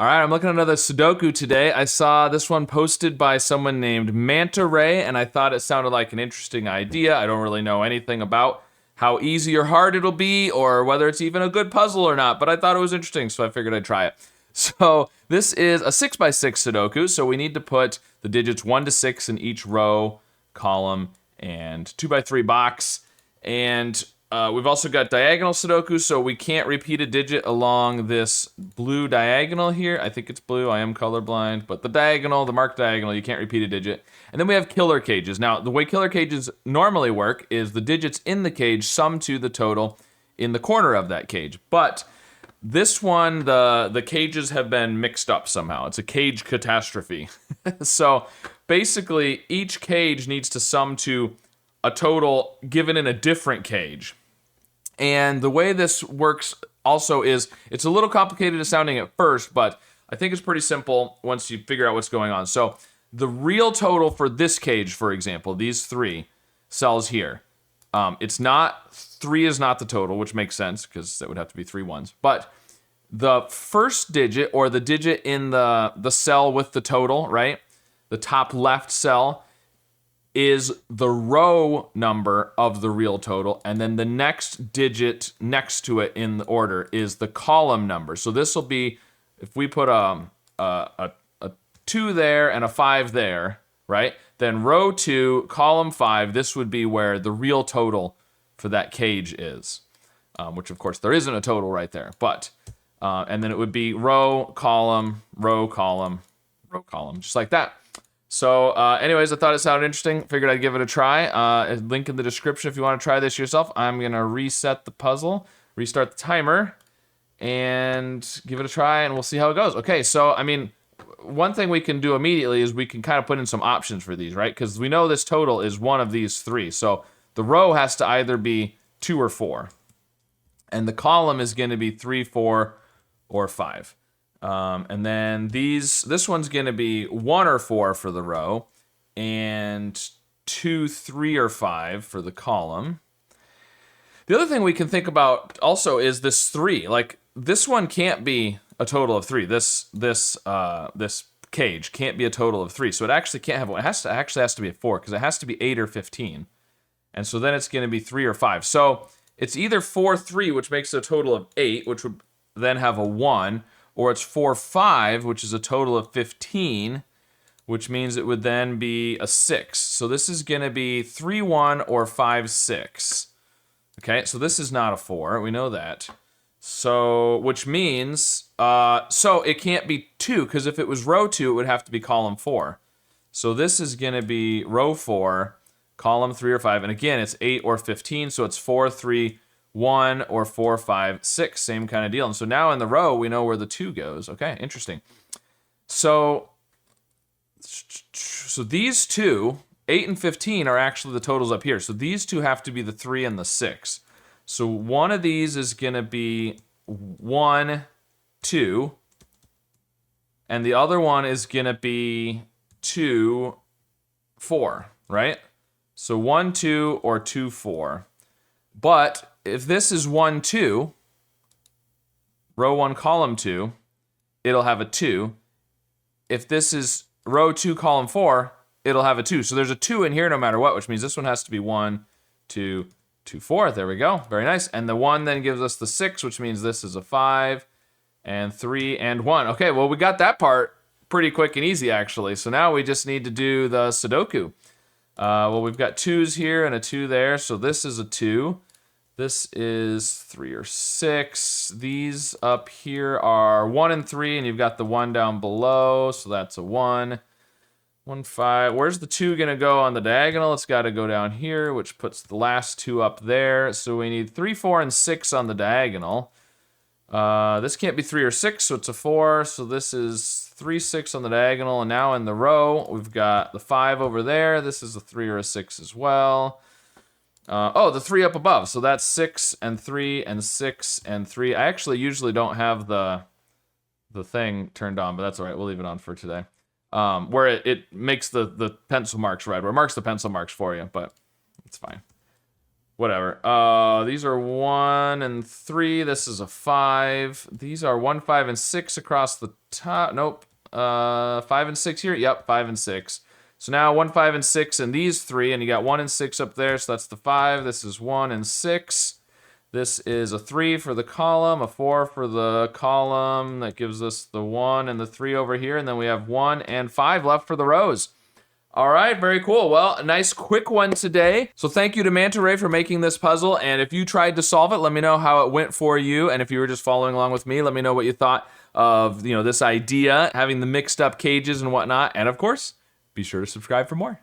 All right, I'm looking at another Sudoku today. I saw this one posted by someone named MantaRay, and I thought it sounded like an interesting idea. I don't really know anything about how easy or hard it'll be, or whether it's even a good puzzle or not, but I thought it was interesting, so I figured I'd try it. So this is a 6x6 Sudoku, so we need to put the digits 1 to 6 in each row, column, and 2x3 box. And we've also got diagonal Sudoku, so we can't repeat a digit along this blue diagonal here. I think it's blue, I am colorblind, but the diagonal, the marked diagonal, you can't repeat a digit. And then we have killer cages. Now, the way killer cages normally work is the digits in the cage sum to the total in the corner of that cage. But this one, the cages have been mixed up somehow. It's a cage catastrophe. So basically, each cage needs to sum to a total given in a different cage. And the way this works also is, it's a little complicated sounding at first, but I think it's pretty simple once you figure out what's going on. So the real total for this cage, for example, these three cells here, it's not, 3 is not the total, which makes sense because that would have to be 3 ones. But the first digit, or the digit in the cell with the total, right? The top left cell is the row number of the real total, and then the next digit next to it in the order is the column number. So this will be, if we put a 2 there and a 5 there, right? Then row 2, column 5, this would be where the real total for that cage is, which of course there isn't a total right there, but, and then it would be row, column, row, column, row, column, just like that. So anyways, I thought it sounded interesting. Figured I'd give it a try. Link in the description if you want to try this yourself. I'm going to reset the puzzle, restart the timer, and give it a try, and we'll see how it goes. Okay, so, I mean, one thing we can do immediately is we can kind of put in some options for these, right? Because we know this total is one of these 3. So the row has to either be 2 or 4. And the column is going to be 3, 4, or 5. And then this one's going to be 1 or 4 for the row, and 2, 3, or 5 for the column. The other thing we can think about also is this 3. Like, this one can't be a total of 3. This cage can't be a total of 3. So it actually can't have one. It actually has to be a 4, because it has to be 8 or 15. And so then it's going to be 3 or 5. So it's either 4, 3, which makes it a total of 8, which would then have a 1, or it's 4, 5, which is a total of 15, which means it would then be a 6. So this is going to be 3, 1, or 5, 6. Okay, so this is not a 4. We know that. So, which means, so it can't be 2, because if it was row 2, it would have to be column 4. So this is going to be row 4, column 3 or 5. And again, it's 8 or 15, so it's 4, 3, 1, or 4, 5, 6, same kind of deal. And so now in the row, we know where the 2 goes. Okay, interesting. So these two, 8 and 15, are actually the totals up here. So these two have to be the 3 and the 6. So one of these is going to be 1, 2, and the other one is going to be 2, 4, right? So 1, 2, or 2, 4. But if this is 1, 2, row 1, column 2, it'll have a 2. If this is row 2, column 4, it'll have a 2. So there's a 2 in here no matter what, which means this one has to be 1, 2, 2, 4. There we go. Very nice. And the 1 then gives us the 6, which means this is a 5, and 3, and 1. Okay, well, we got that part pretty quick and easy, actually. So now we just need to do the Sudoku. Well, we've got 2s here and a 2 there, so this is a 2. This is 3 or 6. These up here are 1 and 3, and you've got the 1 down below, so that's a 1. 1, 5. Where's the 2 going to go on the diagonal? It's got to go down here, which puts the last 2 up there. So we need 3, 4, and 6 on the diagonal. This can't be 3 or 6, so it's a 4. So this is 3, 6 on the diagonal. And now in the row, we've got the 5 over there. This is a 3 or a 6 as well. The 3 up above. So that's 6 and 3 and 6 and 3. I actually usually don't have the thing turned on, but that's all right. We'll leave it on for today. Where it makes the pencil marks red, where it marks the pencil marks for you, but it's fine. Whatever. These are 1 and 3. This is a 5. These are 1, 5, and 6 across the top. Nope. 5 and 6 here. Yep, 5 and 6. So now 1, 5, and 6, and these 3, and you got 1 and 6 up there. So that's the 5. This is 1 and 6. This is a 3 for the column, a 4 for the column. That gives us the 1 and the 3 over here, and then we have 1 and 5 left for the rows. All right, very cool. Well, a nice quick one today. So thank you to MantaRay for making this puzzle. And if you tried to solve it, let me know how it went for you. And if you were just following along with me, let me know what you thought of, this idea, having the mixed up cages and whatnot. And of course, be sure to subscribe for more.